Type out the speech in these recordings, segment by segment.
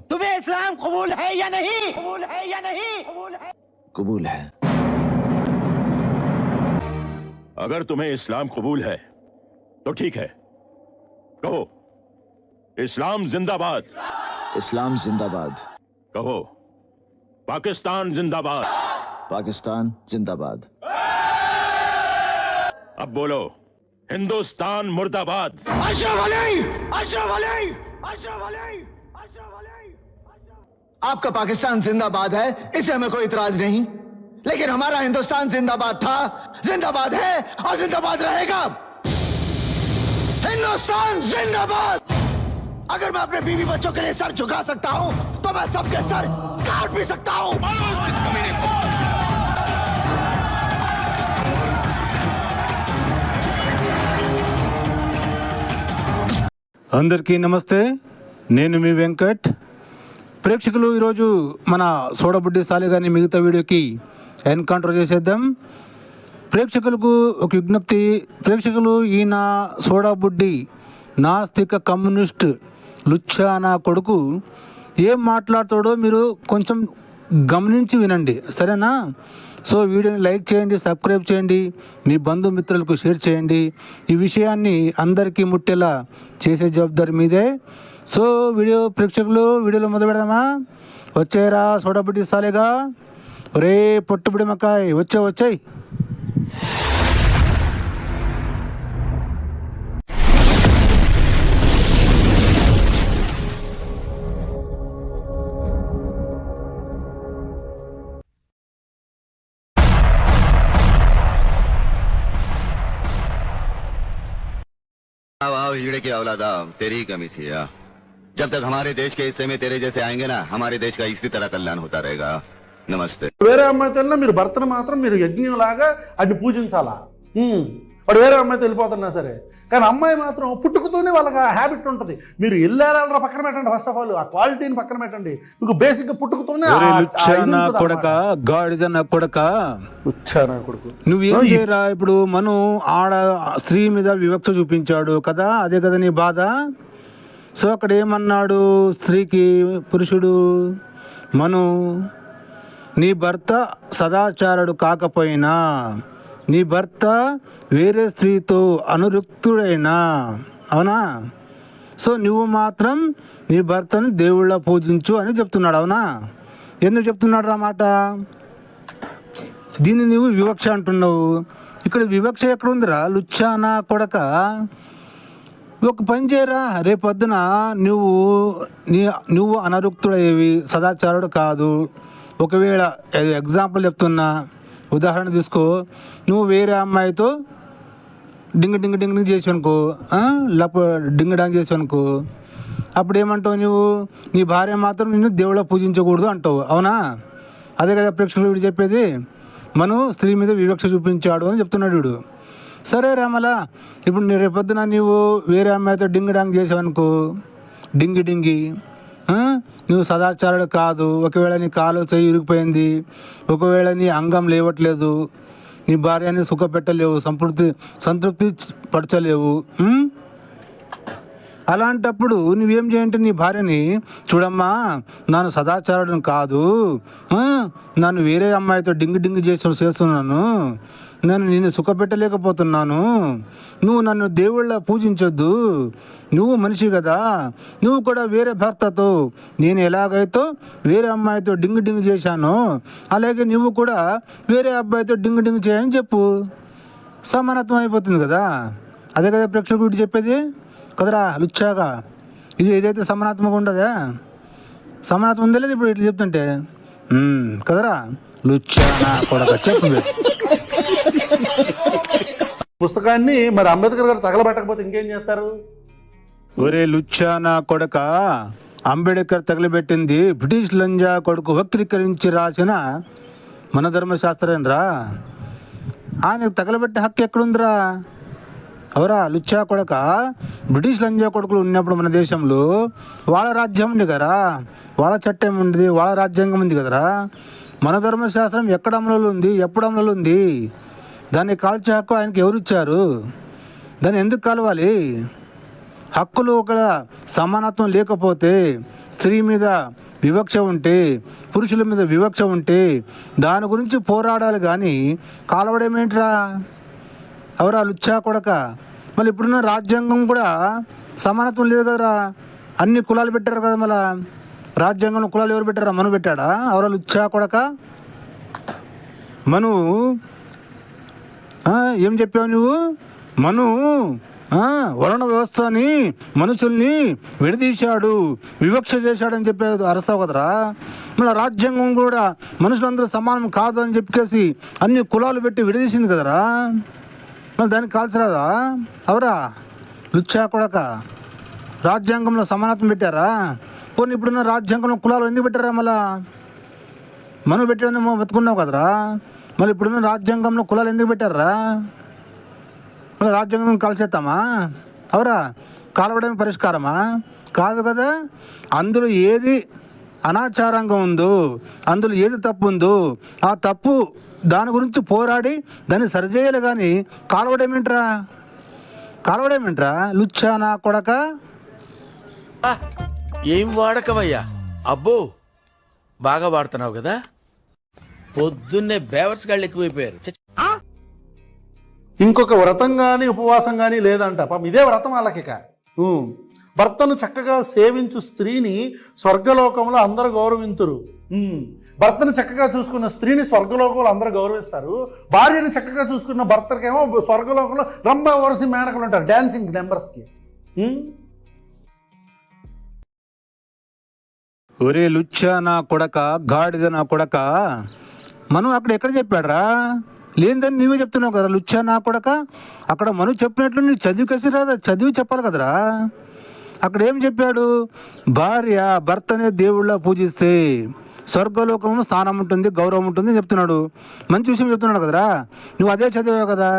तुम्हें इस्लाम कबूल है या नहीं? कबूल है या नहीं? कबूल है? कबूल है। अगर तुम्हें इस्लाम कबूल है तो ठीक है, कहो इस्लाम जिंदाबाद। इस्लाम जिंदाबाद। कहो पाकिस्तान जिंदाबाद। पाकिस्तान जिंदाबाद। अब बोलो हिंदुस्तान मुर्दाबाद। अशरफ अली, अशरफ अली, अशरफ अली, अशरफ अली। आपका पाकिस्तान जिंदाबाद है, इसे हमें कोई इतराज नहीं, लेकिन हमारा हिंदुस्तान जिंदाबाद था, जिंदाबाद है और जिंदाबाद रहेगा। हिंदुस्तान जिंदाबाद। अगर मैं अपने बीवी बच्चों के लिए सर झुका सकता हूं तो मैं सबके सर काट भी सकता हूं। అందరికీ నమస్తే, నేను మీ వెంకట్. ప్రేక్షకులు, ఈరోజు మన సోడబుడ్డి సాలి గారిని మిగతా వీడియోకి ఎన్కౌంటర్ చేసేద్దాం. ప్రేక్షకులకు ఒక విజ్ఞప్తి, ప్రేక్షకులు ఈయన సోడాబుడ్డి నాస్తిక కమ్యూనిస్ట్ లుచ్చా నా కొడుకు ఏం మాట్లాడతాడో మీరు కొంచెం గమనించి వినండి, సరేనా? సో వీడియోని లైక్ చేయండి, సబ్స్క్రైబ్ చేయండి, మీ బంధుమిత్రులకు షేర్ చేయండి. ఈ విషయాన్ని అందరికీ ముట్టేలా చేసే జవాబాదారి మీదే. సో ప్రేక్షకులు వీడియోలో మొదలు పెడదామా? వచ్చారా సోడాబుడ్డి సాలేగా? ఒరే పొట్టుబుడి మకాయ్, వచ్చాయి. वाह हीड़े की औलादा, तेरी ही कमी थी यार। जब तक हमारे देश के हिस्से में तेरे जैसे आएंगे ना, हमारे देश का इसी तरह कल्याण होता रहेगा। नमस्ते. వేరే అమ్మాయితో వెళ్ళినా మీరు భర్తను మాత్రం మీరు యజ్ఞంలాగా అడ్డు పూజించాలా. వాడు వేరే అమ్మాయితో వెళ్ళిపోతున్నా సరే, కానీ అమ్మాయి మాత్రం పుట్టుకతోనే వాళ్ళకి ఆ హ్యాబిట్ ఉంటుంది. మీరు వెళ్ళారా పక్కన పెట్టండి, ఫస్ట్ ఆఫ్ ఆల్ ఆ క్వాలిటీని పక్కన పెట్టండి. మీకు బేసిక్గా పుట్టుకతోనే కొడక గాడిద నా కొడక వచ్చానా కొడుకు. నువ్వేం చేయరా? ఇప్పుడు మనం ఆడ స్త్రీ మీద వివక్ష చూపించాడు కదా, అదే కదా నీ బాధ. సో అక్కడ ఏమన్నాడు స్త్రీకి పురుషుడు, మను నీ భర్త సదాచారుడు కాకపోయినా, నీ భర్త వేరే స్త్రీతో అనురక్తుడైనా, అవునా? సో నువ్వు మాత్రం నీ భర్తను దేవుళ్ళ పూజించు అని చెప్తున్నాడు, అవునా? ఎందుకు చెప్తున్నాడు ఆ మాట? దీన్ని నువ్వు వివక్ష అంటున్నావు. ఇక్కడ వివక్ష ఎక్కడుందిరా లుచ్చానా కొడక? ఒక పని చేయరా, రేపొద్దున నువ్వు అనరుక్తుడయ్యేవి, సదాచారుడు కాదు. ఒకవేళ ఎగ్జాంపుల్ చెప్తున్నా, ఉదాహరణ తీసుకో, నువ్వు వేరే అమ్మాయితో డింగ్ చేసావనుకో, డింగ్ డాంగ్ చేసావనుకో, అప్పుడు ఏమంటావు నువ్వు? నీ భార్య మాత్రం నిన్ను దేవుళ్ళ పూజించకూడదు అంటావు, అవునా? అదే కదా ప్రేక్షకులు వీడు చెప్పేది. మనం స్త్రీ మీద వివక్ష చూపించాడు అని చెప్తున్నాడు వీడు. సరే రామలా, ఇప్పుడు నీ రేపొద్దున నీవు వేరే అమ్మాయితో డింగ్ డాంగ్ చేసావనుకో, డింగి నువ్వు సదాచారుడు కాదు. ఒకవేళ నీ కాలు చెయ్యి ఇరిగిపోయింది, ఒకవేళ నీ అంగం లేవట్లేదు, నీ భార్యని సుఖ పెట్టలేవు, సంతృప్తి పరచలేవు. అలాంటప్పుడు నువ్వేం చేయంటే నీ భార్యని, చూడమ్మా నన్ను సదాచారుడు కాదు, నన్ను వేరే అమ్మాయితో డింగ్ చేస్తున్నాను, నిన్ను సుఖపెట్టలేకపోతున్నాను, నువ్వు నన్ను దేవుళ్ళ పూజించొద్దు, నువ్వు మనిషి కదా, నువ్వు కూడా వేరే భర్తతో నేను ఎలాగైతే వేరే అమ్మాయితో డింగ్ చేశానో అలాగే నువ్వు కూడా వేరే అబ్బాయితో డింగ్ చేయని చెప్పు. సమానత్వం అయిపోతుంది కదా. అదే కదా ప్రేక్షకుడు చెప్పేది కదరా లుచ్చాగా. ఇది ఏదైతే సమానాత్మకం ఉండదా, సమానత్వం ఉందా లేదు ఇప్పుడు ఇట్లా చెప్తుంటే? కదరా లుచ్చానా కొడక, చెప్పు. పుస్తకాన్ని మరి అంబేద్కర్ గారు తగలబెట్టకపోతే ఇంకేం చేస్తారు? ఒరే లుచ్చానా కొడక, అంబేద్కర్ తగలబెట్టింది బ్రిటిష్ లంజా కొడుకు వక్రీకరించి రాసిన మన ధర్మశాస్త్రం రా. ఆయనకు తగలబెట్టే హక్కు ఎక్కడుందిరా? అవరా లుచ్చా కొడక, బ్రిటిష్ లంజా కొడుకులు ఉన్నప్పుడు మన దేశంలో వాళ్ళ రాజ్యం ఉంది కదరా, వాళ్ళ చట్టం ఉంది, వాళ్ళ రాజ్యాంగం ఉంది కదరా. మన ధర్మశాస్త్రం ఎక్కడ అమలులో ఉంది, ఎప్పుడు అమలులో ఉంది? దాన్ని కాల్చే హక్కు ఆయనకి ఎవరు ఇచ్చారు? దాన్ని ఎందుకు కాలవాలి? హక్కులు ఒక సమానత్వం లేకపోతే, స్త్రీ మీద వివక్ష ఉంటే, పురుషుల మీద వివక్ష ఉంటే దాని గురించి పోరాడాలి కానీ కాలవడమేంట్రా? ఎవరా లుచ్చా కొడక? మళ్ళీ ఇప్పుడున్న రాజ్యాంగం కూడా సమానత్వం లేదు కదరా, అన్ని కులాలు పెట్టారు కదా. మళ్ళా రాజ్యాంగంలో కులాలు ఎవరు పెట్టారా? మను పెట్టాడా? ఎవరా లుచ్చా కొడక? మను ఏం చెప్పావు నువ్వు? మను వర్ణ వ్యవస్థని, మనుషుల్ని విడదీశాడు, వివక్ష చేశాడని చెప్పేది అరస్తావు కదరా. మళ్ళీ రాజ్యాంగం కూడా మనుషులందరూ సమానం కాదు అని చెప్పేసి అన్ని కులాలు పెట్టి విడదీసింది కదరా. మళ్ళీ దానికి కాల్చరాదా? అవరా లుచ్చా కొడక? రాజ్యాంగంలో సమానత్వం పెట్టారా? పోనీ ఇప్పుడున్న రాజ్యాంగంలో కులాలు ఎందుకు పెట్టారా? మళ్ళా మనం పెట్టాడేమో బతుకున్నావు కదరా. మళ్ళీ ఇప్పుడున్న రాజ్యాంగంలో కులాలు ఎందుకు పెట్టారా? మళ్ళీ రాజ్యాంగం కాల్చేస్తామా? అవరా కాలవడమే పరిష్కారమా? కాదు కదా. అందులో ఏది అనాచారంగా ఉందో, అందులో ఏది తప్పు ఉందో ఆ తప్పు దాని గురించి పోరాడి దాన్ని సరిచేయాలి కానీ కాలవడమేంట్రా? కాలవడమేంట్రా లుచ్చా నా కొడక? ఏం వాడకవయ్యా? అబ్బో బాగా వాడుతున్నావు కదా. పొద్దున్నే బేవర్స్ గాళ్ళు ఎక్కువైపోయారు. ఇంకొక వ్రతం కానీ ఉపవాసం కానీ లేదంట. పాపం ఇదే వ్రతం వాళ్ళకి. భర్తను చక్కగా సేవించు స్త్రీని స్వర్గలోకంలో అందరూ గౌరవింతురు. భర్తను చక్కగా చూసుకున్న స్త్రీని స్వర్గలోకంలో అందరూ గౌరవిస్తారు. భార్యను చక్కగా చూసుకున్న భర్తకేమో స్వర్గలోకంలో రంభ వరసి మేనకలు ఉంటారు, డాన్సింగ్ నెంబర్స్కి. ఒరే లుచ్చా నా కొడక, గాడిద నా కొడక, మనం అక్కడ ఎక్కడ చెప్పాడరా? లేదని నువ్వే చెప్తున్నావు కదా లుచ్చా నా కొడక. అక్కడ మనం చెప్పినట్లు నువ్వు చదివికేసి రాదా? చదివి చెప్పాలి కదరా. అక్కడ ఏం చెప్పాడు? భార్య భర్తనే దేవుళ్ళ పూజిస్తే స్వర్గలోకంలో స్థానం ఉంటుంది, గౌరవం ఉంటుంది చెప్తున్నాడు. మంచి విషయం చెప్తున్నాడు కదరా. నువ్వు అదే చదివావు కదా.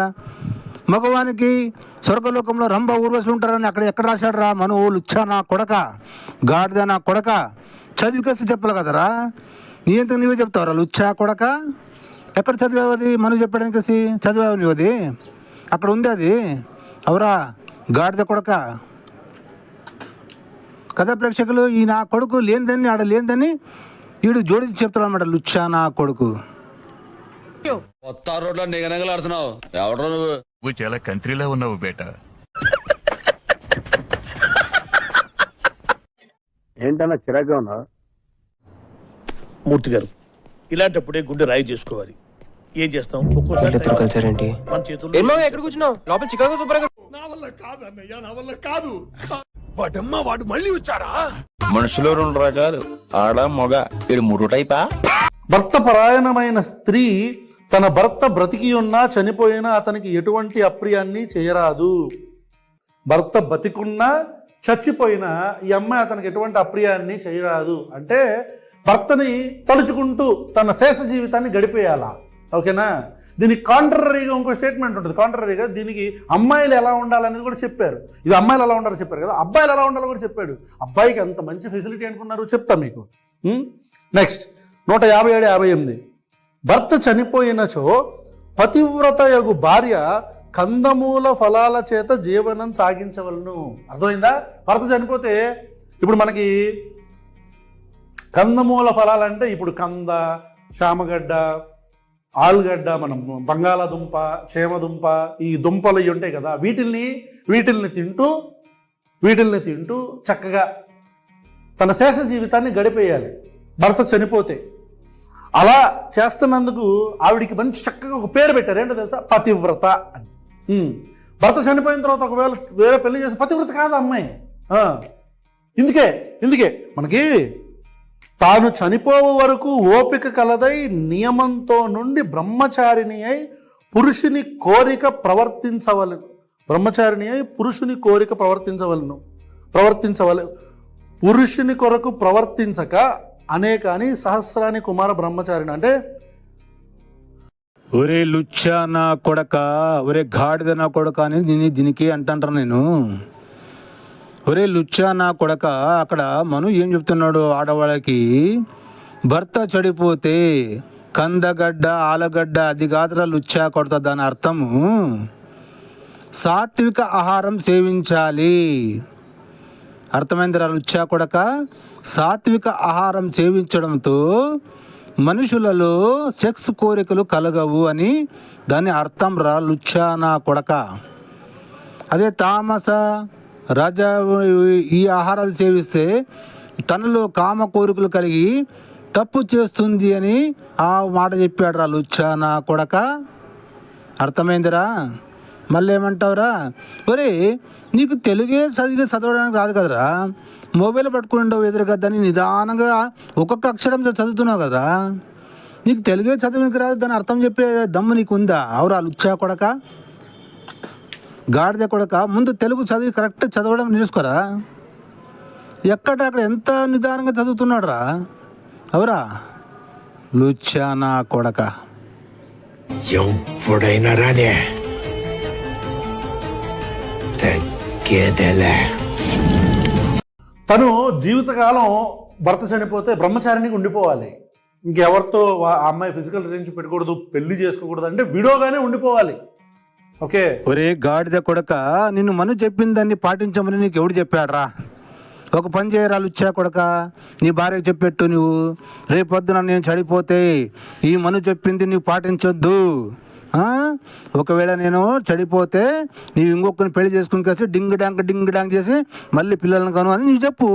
మగవానికి స్వర్గలోకంలో రంభ ఊర్వశులు ఉంటారని అక్కడ ఎక్కడ రాశాడు రా? మను లుచ్చా నా కొడక, గాడిద నా కొడక, చదివికేసి చెప్పాలి కదరా. నీ ఎంత నువ్వే చెప్తావురా లుచ్చా కొడక? ఎక్కడ చదివావు అది? మనం చెప్పడానికేసి చదివావు నువ్వు? అది అక్కడ ఉంది అది. అవరా గాడిద కొడక. కథా ప్రేక్షకులు, ఈ నా కొడుకు లేనిదని ఆడ లేనిదని వీడు జోడించి చెప్తాడు అనమాట, లుచ్చా నా కొడుకు. కొత్త రోడ్లో నిగనగలాడుతున్నావు. ఎవడో నువ్వు చాలా కంట్రీలో ఉన్నావు బేట. ఏంటన్నా చిరాగ్గా ఉన్నా? మూర్తి గారు, ఇలాంటప్పుడే గుండె రాయి చేసుకోవాలి. ఏం చేస్తాం? ఒక్కోసారి మన చేతుల్లో ఎక్కడ కూర్చున్నావు? లోపల చికాగో సూపర్ వాడు మళ్ళీ వచ్చారా? మనుషులు రెండు రకాలు, ఆడ మగ. ఇది మూడు టైపా? భర్త పరాయణమైన స్త్రీ తన భర్త బ్రతికి ఉన్నా చనిపోయినా అతనికి ఎటువంటి అప్రియాన్ని చేయరాదు. భర్త బతికున్నా చచ్చిపోయినా ఈ అమ్మాయి అతనికి ఎటువంటి అప్రియాన్ని చేయరాదు. అంటే భర్తని తలుచుకుంటూ తన శేష జీవితాన్ని గడిపేయాలా. ఓకేనా? దీనికి కాంట్రరీగా ఇంకో స్టేట్మెంట్ ఉంటుంది. కాంట్రరీగా దీనికి అమ్మాయిలు ఎలా ఉండాలనేది కూడా చెప్పారు. ఇది అమ్మాయిలు ఎలా ఉండాలో చెప్పారు కదా, అబ్బాయిలు ఎలా ఉండాలో కూడా చెప్పాడు. అబ్బాయికి అంత మంచి ఫెసిలిటీ అనుకున్నారు, చెప్తా మీకు. నెక్స్ట్ 157, 58. భర్త చనిపోయినచో పతివ్రత యగు భార్య కందమూల ఫలాల చేత జీవనం సాగించవలను. అర్థమైందా? భర్త చనిపోతే ఇప్పుడు మనకి కందమూల ఫలాలంటే ఇప్పుడు కంద, చామగడ్డ, ఆలుగడ్డ, మనం బంగాళాదుంప, చేమదుంప, ఈ దుంపలు ఇవి ఉంటాయి కదా, వీటిల్ని తింటూ చక్కగా తన శేష జీవితాన్ని గడిపేయాలి భర్త చనిపోతే. అలా చేస్తున్నందుకు ఆవిడికి మంచి చక్కగా ఒక పేరు పెట్టారు. ఏంటో తెలుసా? పతివ్రత అని. భర్త చనిపోయిన తర్వాత ఒకవేళ వేరే పెళ్లి చేసి పతివ్రత కాదు అమ్మాయి. ఇందుకే మనకి తాను కోరిక వరకు ఓపిక కలదై నియమంతో నుండి బ్రహ్మచారిణి అయి పురుషుని కోరిక ప్రవర్తించవలను. పురుషుని కొరకు ప్రవర్తించక అనేకాని సహస్రాని కుమార బ్రహ్మచారిణి. అంటే ఒరే లుచ్చా నా కొడక, ఒరే గాడిద నా కొడక అని దీనికి అంటాను నేను. ఒరే లుచ్చా నా కొడక, అక్కడ మను ఏం చెప్తున్నాడు ఆడవాళ్ళకి? భర్త చెడిపోతే కందగడ్డ, ఆలగడ్డ అది కాదురా లుచ్చా కొడతా. దాని అర్థము సాత్విక ఆహారం సేవించాలి. అర్థమైందిరా లుచ్చా కొడక? సాత్విక ఆహారం సేవించడంతో మనుషులలో సెక్స్ కోరికలు కలగవు అని దాని అర్థం రా లుచ్చా నా కొడక. అదే తామస రాజ ఈ ఆహారాలు సేవిస్తే తనలో కామ కోరికలు కలిగి తప్పు చేస్తుంది అని ఆ మాట చెప్పాడు రా లుచ్చా నా కొడక. అర్థమైందిరా? మళ్ళీ ఏమంటావురా? ఒరే నీకు తెలుగే చదవడానికి రాదు కదరా, మొబైల్ పట్టుకుంటావు ఎదురుగా, దాన్ని నిదానంగా ఒక్కొక్క అక్షరం చదువుతున్నావు కదరా, నీకు తెలుగే చదవడానికి రాదు, దాని అర్థం చెప్పే దమ్ము నీకు ఉందా? అవురా లుచ్చా కొడక, గాడిద కొడక. ముందు తెలుగు చదివి కరెక్ట్ చదవడం నేర్చుకోరా. ఎక్కడక్కడ ఎంత నిదానంగా చదువుతున్నాడు రా. అవురా లుచ్చా నా కొడక. ఎప్పుడైనా రానే తగ్గేదేలే. తను జీవితకాలం భర్త చనిపోతే బ్రహ్మచారిణిగా ఉండిపోవాలి, ఇంకెవరితో ఆ అమ్మాయి ఫిజికల్ రిలేషన్ పెట్టుకూడదు, పెళ్లి చేసుకోకూడదు, అంటే విడోగానే ఉండిపోవాలి. ఓకే. ఒరే గాడిద కొడక, నిన్ను మను చెప్పిన దాన్ని పాటించమని నీకు ఎవడు చెప్పాడ్రా? ఒక పని చేయరా లుచ్చా కొడక, నీ భార్యకు చెప్పెట్టు, నువ్వు రేపొద్దున నేను చడిపోతే ఈ మను చెప్పింది నువ్వు పాటించొద్దు. ఒకవేళ నేను చడిపోతే నీవు ఇంకొకరిని పెళ్లి చేసుకుని కలిసి డింగ్ డాంగ్ చేసి మళ్ళీ పిల్లలను కను అని నువ్వు చెప్పు.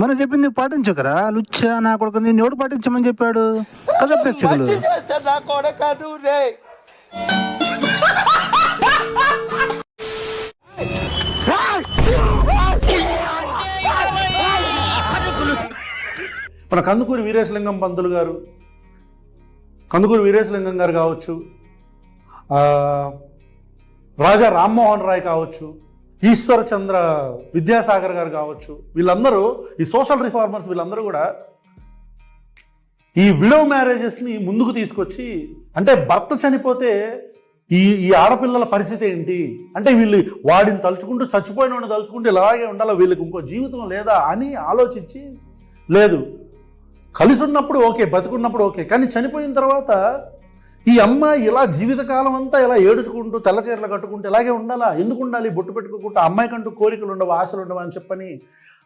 మనం చెప్పింది నువ్వు పాటించకరా లుచ్చా నా కొడక. నేను ఎవడు పాటించమని చెప్పాడు కదా ప్రేక్షకులు? మన కందుకూరి వీరేశలింగం పంతులు గారు, కందుకూరి వీరేశలింగం గారు కావచ్చు, రాజా రామ్మోహన్ రాయ్ కావచ్చు, ఈశ్వర్ చంద్ర విద్యాసాగర్ గారు కావచ్చు, వీళ్ళందరూ ఈ సోషల్ రిఫార్మర్స్ వీళ్ళందరూ కూడా ఈ విడో మ్యారేజెస్ని ముందుకు తీసుకొచ్చి, అంటే భర్త చనిపోతే ఈ ఆడపిల్లల పరిస్థితి ఏంటి, అంటే వీళ్ళు వాడిని తలుచుకుంటూ చచ్చిపోయిన వాడిని తలుచుకుంటూ ఇలాగే ఉండాలా, వీళ్ళకి ఇంకో జీవితం లేదా అని ఆలోచించి, లేదు కలిసి ఉన్నప్పుడు ఓకే, బతుకున్నప్పుడు ఓకే, కానీ చనిపోయిన తర్వాత ఈ అమ్మాయి ఇలా జీవితకాలం అంతా ఇలా ఏడుచుకుంటూ తెల్ల చీరలు కట్టుకుంటూ ఇలాగే ఉండాలా, ఎందుకు ఉండాలి, బొట్టు పెట్టుకుంటూ అమ్మాయికంటూ కోరికలు ఉండవు, ఆశలు ఉండవు అని చెప్పని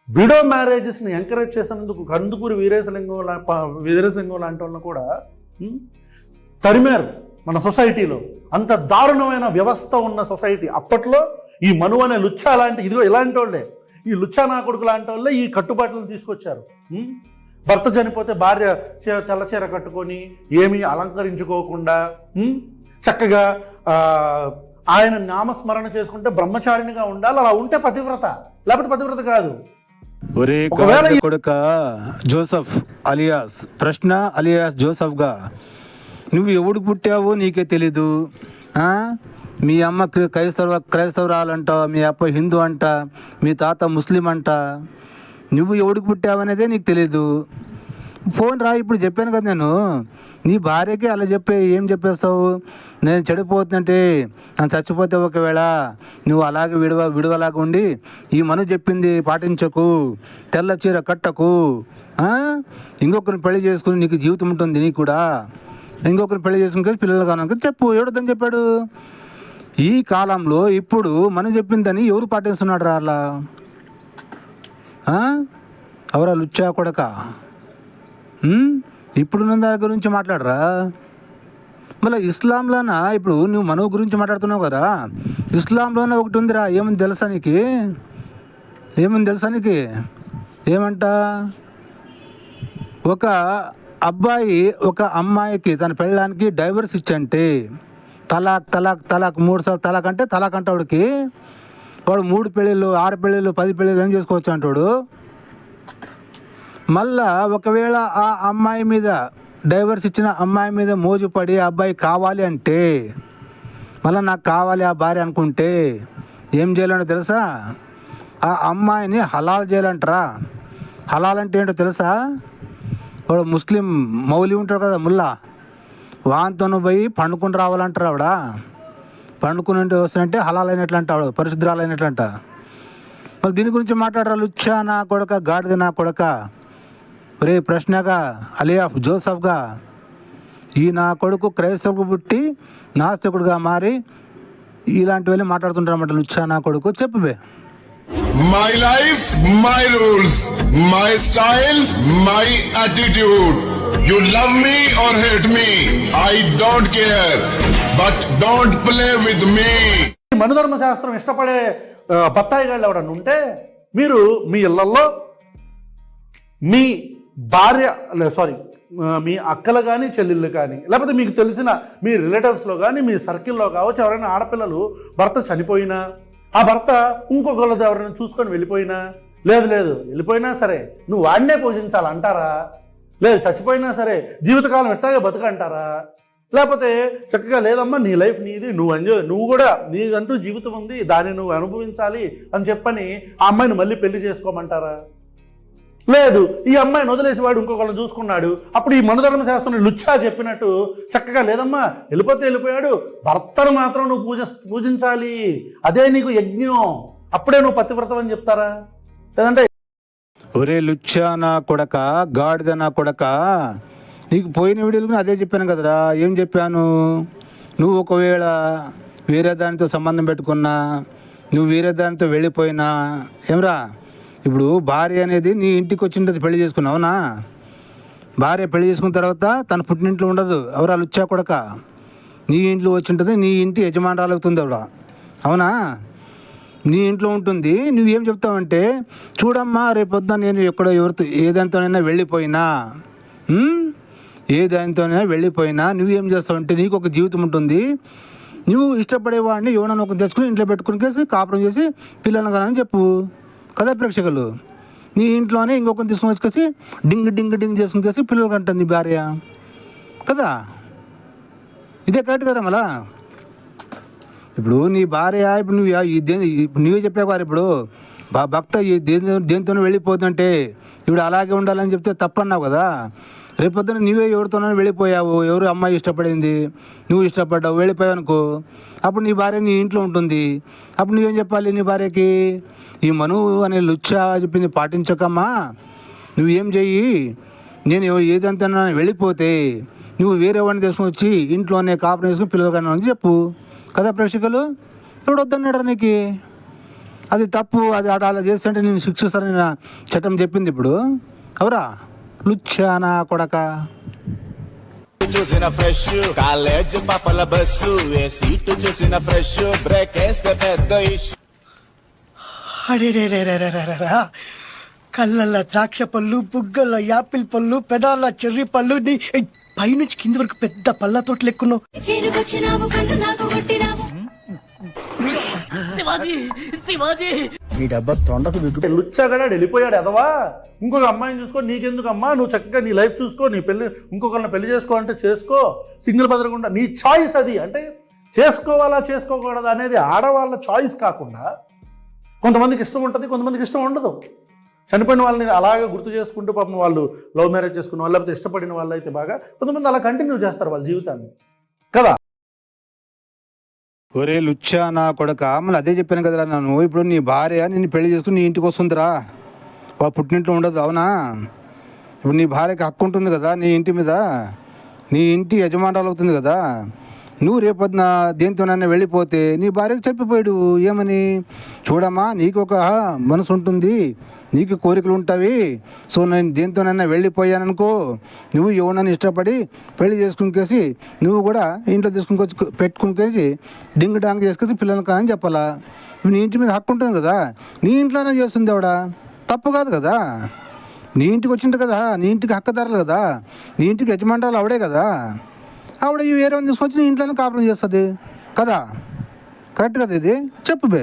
విడో మ్యారేజెస్ని ఎంకరేజ్ చేసినందుకు కందుకూరి వీరేశలింగం లాంటి వాళ్ళని కూడా తరిమారు మన సొసైటీలో. అంత దారుణమైన వ్యవస్థ ఉన్న సొసైటీ అప్పట్లో. ఈ మను అనే లుచ్చా లాంటి, ఇదిగో ఇలాంటి వాళ్ళే, ఈ లుచ్చా నా కొడుకు లాంటి వాళ్ళే ఈ కట్టుబాట్లను తీసుకొచ్చారు. భర్త చనిపోతే భార్య తెల్లచీర కట్టుకొని ఏమీ అలంకరించుకోకుండా చక్కగా ఆయన నామస్మరణ చేసుకుంటే బ్రహ్మచారిణిగా ఉండాలి, అలా ఉంటే పతివ్రత, లేకపోతే పతివ్రత కాదు. ఒకవేళ కొడుక జోసఫ్ అలియాస్ ప్రశ్న అలియాస్ జోసఫ్గా నువ్వు ఎవడికి పుట్టావో నీకే తెలీదు. మీ అమ్మ క్రైస్తవురాలంట, మీ అప్ప హిందూ అంట, మీ తాత ముస్లిం అంట, నువ్వు ఎవడికి పుట్టావనేదే నీకు తెలీదు. ఫోన్ రా, ఇప్పుడు చెప్పాను కదా నేను, నీ భార్యకి అలా ఏం చెప్పేస్తావు? నేను చెడిపోతుందంటే, నన్ను చచ్చిపోతే ఒకవేళ నువ్వు అలాగే విడవలాగా ఉండి ఈ మను చెప్పింది పాటించకు, తెల్ల చీర కట్టకు, ఇంకొకరిని పెళ్లి చేసుకుని నీకు జీవితం ఉంటుంది, నీకు కూడా ఇంకొకరిని పెళ్లి చేసుకుని పిల్లలు కానుక చెప్పు. ఎవడొద్దని చెప్పాడు? ఈ కాలంలో ఇప్పుడు మనం చెప్పిందని ఎవరు పాటిస్తున్నాడు రా అలా? ఎవరా లుచ్చా కొడక? ఇప్పుడున్న దాని గురించి మాట్లాడరా. మళ్ళీ ఇస్లాంలోనా ఇప్పుడు నువ్వు మనవు గురించి మాట్లాడుతున్నావు కదా, ఇస్లాంలోనే ఒకటి ఉందిరా, ఏముంది తెలుసా నీకు? ఏమంట, ఒక అబ్బాయి ఒక అమ్మాయికి తన పెళ్ళానికి డైవర్స్ ఇచ్చంటే తలాక్ 3 సార్లు తలాక్ అంటే తలాక్ అంటే వాడు 3 పెళ్ళిళ్ళు 6 పెళ్ళిళ్ళు 10 పెళ్ళిళ్ళు ఏం చేసుకోవచ్చు అంటాడు. మళ్ళా ఒకవేళ ఆ అమ్మాయి మీద డైవర్స్ ఇచ్చిన అమ్మాయి మీద మోజుపడి ఆ అబ్బాయి కావాలి అంటే, మళ్ళీ నాకు కావాలి ఆ భార్య అనుకుంటే ఏం చేయాలంటే తెలుసా? ఆ అమ్మాయిని హలాల్ చేయాలంటారా. హలాల్ అంటే ఏంటో తెలుసా? వాడు ముస్లిం మౌలి ఉంటాడు కదా, ముల్లా, వాంతోను పోయి పండుకుని రావాలంటారు. ఆవిడ పండుకుని వస్తుందంటే హలాల్ అయినట్లు అంటాడు, పరిశుద్ధాలు అయినట్లంట. మళ్ళీ దీని గురించి మాట్లాడరా లుచ్చా నా కొడక, గాడిద నా కొడక. ఒరే ప్రశ్నగా అలియాఫ్ జోసఫ్గా ఈ నా కొడుకు క్రైస్తవుకు పుట్టి నాస్తికుడుగా మారి ఇలాంటివన్నీ మాట్లాడుతుంటారన్నమాట లుచ్చా నా కొడుకు. చెప్పు బే. My life my rules my style my attitude you love me or hate me I don't care but don't play with me. మనుధర్మ శాస్త్రం ఇష్టపడే బత్తాయి గాళ్ళు ఎవడన్నా ఉంటే మీరు మీ ఇళ్లలో మీ భార్య మీ అక్కలు కానీ చెల్లెళ్ళు కానీ లేకపోతే మీకు తెలిసిన మీ రిలేటివ్స్లో కానీ మీ సర్కిల్లో కావచ్చు ఎవరైనా ఆడపిల్లలు భర్త చనిపోయినా ఆ భర్త ఇంకొకళ్ళతో ఎవరైనా చూసుకొని వెళ్ళిపోయినా లేదు వెళ్ళిపోయినా సరే నువ్వు వాడినే పూజించాలంటారా? లేదు చచ్చిపోయినా సరే జీవితకాలం ఎట్టాగే బతుకంటారా? లేకపోతే చక్కగా లేదమ్మా నీ లైఫ్ నీది, నువ్వు కూడా నీదంటూ జీవితం ఉంది, దాన్ని నువ్వు అనుభవించాలి అని చెప్పని ఆ అమ్మాయిని మళ్ళీ పెళ్లి చేసుకోమంటారా? లేదు ఈ అమ్మాయిని వదిలేసి వాడు ఇంకొకళ్ళని చూసుకున్నాడు, అప్పుడు ఈ మనుధర్మ శాస్త్రం లుచ్చా చెప్పినట్టు చక్కగా లేదమ్మా వెళ్ళిపోయాడు, భర్తను మాత్రం నువ్వు పూజించాలి, అదే నీకు యజ్ఞం, అప్పుడే నువ్వు పతివ్రతం అని చెప్తారా? లేదంటే ఒరే లుచ్చా నా కొడక, గాడిద నా కొడక, నీకు పోయిన వీడియోలు అదే చెప్పాను కదరా. ఏం చెప్పాను? నువ్వు ఒకవేళ వేరే దానితో సంబంధం పెట్టుకున్నా, నువ్వు వేరే దానితో వెళ్ళిపోయినా ఏమరా, ఇప్పుడు భార్య అనేది నీ ఇంటికి వచ్చింటది, పెళ్లి చేసుకున్నావునా? భార్య పెళ్లి చేసుకున్న తర్వాత తన పుట్టినింట్లో ఉండదు, ఎవరా లుచ్చా కొడక, నీ ఇంట్లో వచ్చింటుంది, నీ ఇంటి యజమానురాలు అవుతుంది ఆవిడ, అవునా? నీ ఇంట్లో ఉంటుంది. నువ్వేం చెప్తావంటే, చూడమ్మా రేపొద్దున నేను ఎక్కడో ఎవరితో ఏదానితోనైనా వెళ్ళిపోయినా నువ్వేం చేస్తావంటే, నీకు ఒక జీవితం ఉంటుంది, నువ్వు ఇష్టపడేవాడిని ఎవరైనా ఒక తెచ్చుకుని ఇంట్లో పెట్టుకుని కాపురం చేసి పిల్లలను కానీ చెప్పు కదా ప్రేక్షకులు. నీ ఇంట్లోనే ఇంకొకరిని తీసుకుని వచ్చేసి డింగ్ చేసుకుని పిల్లలు కంటుంది భార్య కదా. ఇదే కరెక్ట్ కదా మళ్ళా. ఇప్పుడు నీ భార్య ఇప్పుడు నువ్వే చెప్పావు కదా, ఇప్పుడు భక్త దేనితోనూ వెళ్ళిపోతుందంటే ఇప్పుడు అలాగే ఉండాలని చెప్తే తప్పన్నావు కదా. రేపొద్దున నువ్వే ఎవరితోనో వెళ్ళిపోయావు, ఎవరు అమ్మాయి ఇష్టపడింది, నువ్వు ఇష్టపడ్డావు, వెళ్ళిపోయావు అనుకో, అప్పుడు నీ భార్య నీ ఇంట్లో ఉంటుంది. అప్పుడు నువ్వేం చెప్పాలి నీ భార్యకి? ఈ మనువు అనే లుచ్చా చెప్పింది పాటించకమ్మా, నువ్వేం చెయ్యి, నేను ఏదంతా వెళ్ళిపోతే నువ్వు వేరే వాడిని తీసుకుని వచ్చి ఇంట్లోనే కాపురం వేసుకుని పిల్లలు కన్నా అని చెప్పు కదా ప్రేక్షకులు. ఇప్పుడు వద్దన్నాడు నీకు, అది తప్పు, అది అలా చేస్తుంటే నేను శిక్షిస్తానని నా చట్టం చెప్పింది. ఇప్పుడు అవరా లుచ్చానా కొడక. చూసిన ఫ్రెష్ కాలేజ్ పాపల బస్సు ఏ సీటు చూసిన ఫ్రెష్ బ్రేక్ వేస్తే పెద్ద ఇష్యూ. కళ్ళల్లో ద్రాక్ష పళ్ళు, బుగ్గల్లో యాపిల్ పళ్ళు, పెదాల చెర్రీ పళ్ళు, పైనుంచి కింది వరకు పెద్ద పళ్ళ తోట లెక్కున్నావు. ఈ డబ్బా తొండకు లుచ్చాగాడు వెళ్ళిపోయాడు ఎదవా, ఇంకొక అమ్మాయిని చూసుకో, నీకెందుకమ్మా, నువ్వు చక్కగా నీ లైఫ్ చూసుకో, నీ ఇంకొకరిని పెళ్లి చేసుకోవాలంటే చేసుకో, సింగిల్ బదరకుండా నీ చాయిస్ అది. అంటే చేసుకోవాలా చేసుకోకూడదా అనేది ఆడవాళ్ళ చాయిస్ కాకుండా కొంతమందికి ఇష్టం ఉంటుంది, కొంతమందికి ఇష్టం ఉండదు. చనిపోయిన వాళ్ళని అలాగే గుర్తు చేసుకుంటూ పాపం వాళ్ళు లవ్ మ్యారేజ్ చేసుకున్న వాళ్ళు, లేకపోతే ఇష్టపడిన వాళ్ళు అయితే బాగా కొంతమంది అలా కంటిన్యూ చేస్తారు వాళ్ళ జీవితాన్ని కదా. ఒరే లుచ్చా నా కొడక, మళ్ళీ అదే చెప్పాను కదరా నన్ను. ఇప్పుడు నీ భార్య నిన్ను పెళ్లి చేసుకుని నీ ఇంటికి వస్తుందిరా, పుట్టినింట్లో ఉండదు, అవునా? ఇప్పుడు నీ భార్యకి హక్కు ఉంటుంది కదా నీ ఇంటి మీద, నీ ఇంటి యజమానురాలు అవుతుంది కదా. నువ్వు రేపొద్దున దేనితోనైనా వెళ్ళిపోతే నీ భార్యకు చెప్పిపోయాడు ఏమని, చూడమ్మా నీకు ఒక మనసు ఉంటుంది, నీకు కోరికలు ఉంటాయి, సో నేను దేనితోనైనా వెళ్ళిపోయాననుకో, నువ్వు ఎవరినైనా ఇష్టపడి పెళ్లి చేసుకునికేసి నువ్వు కూడా ఇంట్లో తీసుకుని పెట్టుకునికేసి డింగ్ డాంగ్ చేసుకేసి పిల్లలు కానీ చెప్పాలా. నీ ఇంటి మీద హక్కు ఉంటుంది కదా, నీ ఇంట్లోనే చేస్తుంది ఆవిడ, తప్పు కాదు కదా. నీ ఇంటికి వచ్చింది కదా, నీ ఇంటికి హక్కుదారులు కదా, నీ ఇంటికి యజమానురాలు ఆవిడే కదా, ఆవిడ వేరే తీసుకొచ్చి నీ ఇంట్లోనే కాపురం చేస్తుంది కదా. కరెక్ట్ కదా ఇది? చెప్పు బే.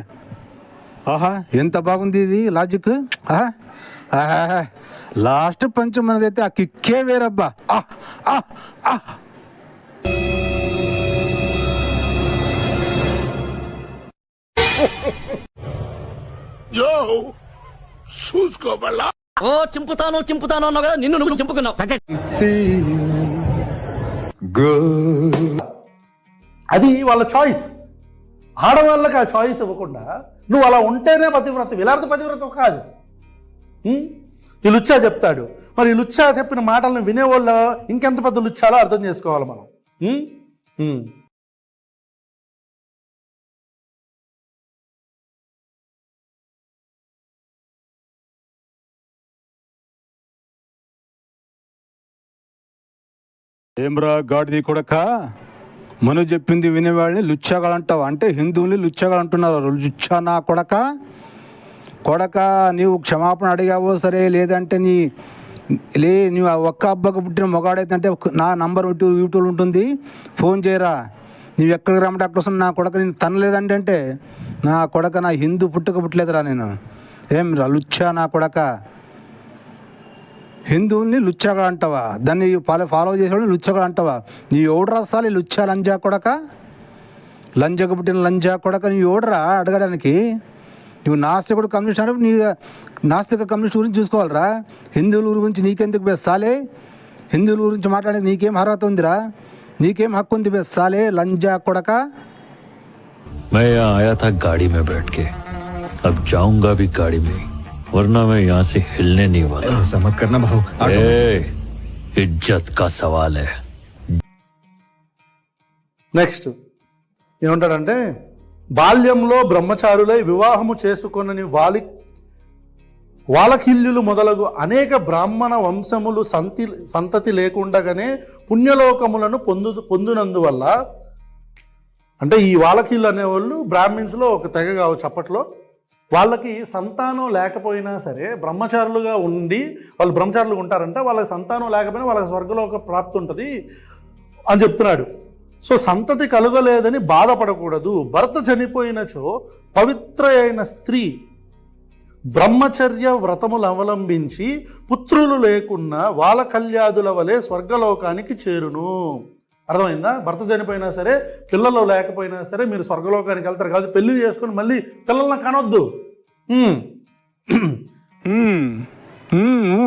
ఆహా ఎంత బాగుంది ఇది లాజిక్. ఆహా లాస్ట్ పంచం మనదైతే ఆ కిక్కే వేరబ్బా. చూసుకోబల్లా ఓ చింపుతాను అన్నావు కదా, నిన్ను నువ్వు చింపుకున్నావు. అది వాళ్ళ చాయిస్. ఆడవాళ్ళకి ఆ చాయిస్ ఇవ్వకుండా నువ్వు అలా ఉంటేనే పతివ్రత, లేకపోతే పతివ్రత కాదు. ఈ లుచ్చా చెప్తాడు, మరి ఈ లుచ్చా చెప్పిన మాటలను వినేవాళ్ళు ఇంకెంత పెద్ద లుచ్చాలో అర్థం చేసుకోవాలి మనం. ఏమ్రా గాడిది కొడక, మను చెప్పింది వినేవాళ్ళని లుచ్చగాళ్ళు అంటావు, అంటే హిందువుల్ని లుచ్చగాళ్ళు అంటున్నారు. లుచ్చా నా కొడక కొడక, నీవు క్షమాపణ అడిగావో సరే, లేదంటే నీవు ఒక్క అబ్బకు పుట్టిన మొగాడైతే నా నంబర్ యూట్యూబ్ ఉంటుంది, ఫోన్ చేయరా. నీవు ఎక్కడికి రమ్మంటే అక్కడ వస్తుంది. నా కొడక నేను తనలేదంటే నా కొడక, నా హిందూ పుట్టలేదురా నేను. ఏం రా లుచ్చా నా కొడక, హిందువుల్ని లుచ్చగా అంటావా, దాన్ని ఫాలో చేసేవాడిని లుచ్చగా అంటావా? నీ ఎవడు రాసాలి లుచ్చా లంజా కొడక, లంజకు పుట్టిన లంజా కొడక, నీ ఎవడరా అడగడానికి? నువ్వు నాస్తికుడు కమ్యూనిస్ట్ అంటే నీ నాస్తిక కమ్యూనిస్ట్ గురించి చూసుకోవాలరా. హిందువుల గురించి నీకెందుకు బెస్సాలే? హిందువుల గురించి మాట్లాడే నీకేం అర్హత ఉందిరా? నీకేం హక్కు ఉంది బెస్సాలే లంజా కొడక? मैं यहाँ आया था गाड़ी में बैठ के, अब जाऊंगा भी गाड़ी में, वरना मैं यहाँ से हिलने नहीं वाला। ऐसा मत करना भाऊ। इज्जत का सवाल है। నెక్స్ట్ ఏమంటాడంటే, బాల్యంలో బ్రహ్మచారులై వివాహము చేసుకొనని వాలకిల్యులు మొదలగు అనేక బ్రాహ్మణ వంశములు సంతతి లేకుండగానే పుణ్యలోకములను పొందునందువల్ల, అంటే ఈ వాలకిల్లు అనేవాళ్ళు బ్రాహ్మిన్స్లో ఒక తెగ కావచ్చు అప్పట్లో. వాళ్ళకి సంతానం లేకపోయినా సరే బ్రహ్మచారులుగా ఉండి, వాళ్ళు బ్రహ్మచారులుగా ఉంటారంటే వాళ్ళకి సంతానం లేకపోయినా వాళ్ళకి స్వర్గలోక ప్రాప్తి ఉంటుంది అని చెప్తున్నాడు. సో సంతతి కలగలేదని బాధపడకూడదు. భర్త చనిపోయినచో పవిత్ర అయిన స్త్రీ బ్రహ్మచర్య వ్రతములు అవలంబించి పుత్రులు లేకున్నా వాళ్ళ కళ్యాదుల వలె స్వర్గలోకానికి చేరును. అర్థమైందా? భర్త చనిపోయినా సరే, పిల్లలు లేకపోయినా సరే మీరు స్వర్గలోకానికి వెళ్తారు. కాదు పెళ్లి చేసుకుని మళ్ళీ పిల్లల్ని కనొద్దు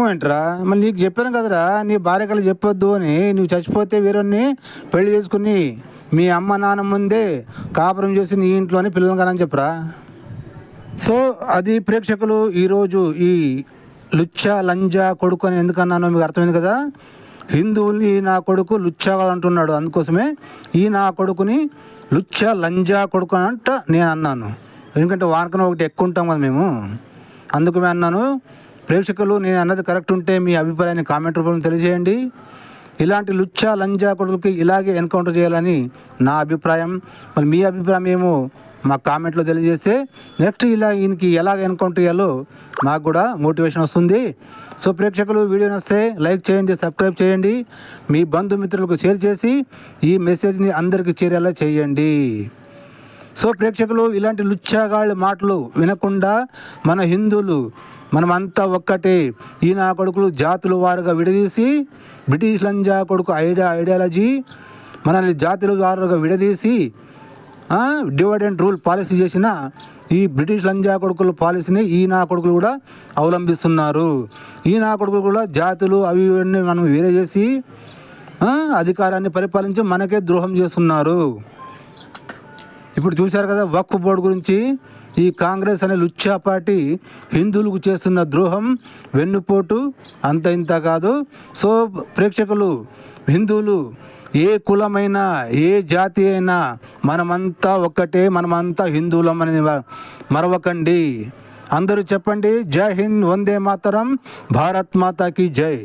ఏంట్రా? మళ్ళీ నీకు చెప్పాను కదరా, నీ భార్యకలు చెప్పొద్దు అని. నువ్వు చచ్చిపోతే వీరుణ్ణి పెళ్లి చేసుకుని మీ అమ్మ నాన్న ముందే కాపురం చేసి నీ ఇంట్లోనే పిల్లలు కనని చెప్పరా. సో అది ప్రేక్షకులు ఈరోజు ఈ లుచ్చా లంజా కొడుకు అని ఎందుకన్నానో మీకు అర్థమైంది కదా. హిందువుల్ని నా కొడుకు లుచ్చాగా అంటున్నాడు, అందుకోసమే ఈ నా కొడుకుని లుచ్చా లంజా కొడుకు అంట నేను అన్నాను. ఎందుకంటే వానకన ఒకటి ఎక్కువ ఉంటాం కదా మేము, అందుకమే అన్నాను. ప్రేక్షకులు నేను అన్నది కరెక్ట్ ఉంటే మీ అభిప్రాయాన్ని కామెంట్ రూపంలో తెలియజేయండి. ఇలాంటి లుచ్చా లంజా కొడుకులకి ఇలాగే ఎన్కౌంటర్ చేయాలని నా అభిప్రాయం. మరి మీ అభిప్రాయం ఏమో మా కామెంట్లో తెలియజేస్తే నెక్స్ట్ ఈయనకి ఎలాగ ఎన్కౌంటర్ చేయాలో నాకు కూడా మోటివేషన్ వస్తుంది. సో ప్రేక్షకులు వీడియో నచ్చితే లైక్ చేయండి, సబ్స్క్రైబ్ చేయండి, మీ బంధుమిత్రులకు షేర్ చేసి ఈ మెసేజ్ని అందరికీ చేరేలా చేయండి. సో ప్రేక్షకులు ఇలాంటి లుచ్చాగాళ్ళ మాటలు వినకుండా మన హిందువులు మనమంతా ఒక్కటే. ఈ నా కొడుకులు జాతుల వారుగా విడదీసి బ్రిటిష్ లంజా కొడుకు ఐడియాలజీ మనల్ని జాతుల వారుగా విడదీసి డివైడ్ అండ్ రూల్ పాలసీ చేసిన ఈ బ్రిటిష్ లంజా కొడుకుల పాలసీని ఈ నా కొడుకులు కూడా అవలంబిస్తున్నారు. ఈ నా కొడుకులు కూడా జాతులు అవి ఇవన్నీ మనం వేరే చేసి అధికారాన్ని పరిపాలించి మనకే ద్రోహం చేస్తున్నారు. ఇప్పుడు చూశారు కదా వక్ఫ్ బోర్డు గురించి. ఈ కాంగ్రెస్ అనే లుచ్చా పార్టీ హిందువులకు చేస్తున్న ద్రోహం వెన్నుపోటు అంత ఇంత కాదు. సో ప్రేక్షకులు, హిందువులు ఏ కులమైనా ఏ జాతి అయినా మనమంతా ఒక్కటే, మనమంతా హిందువులం అనేది మరవకండి. అందరూ చెప్పండి, జై హింద్, వందే మాతరం, భారత్ మాతాకి జై.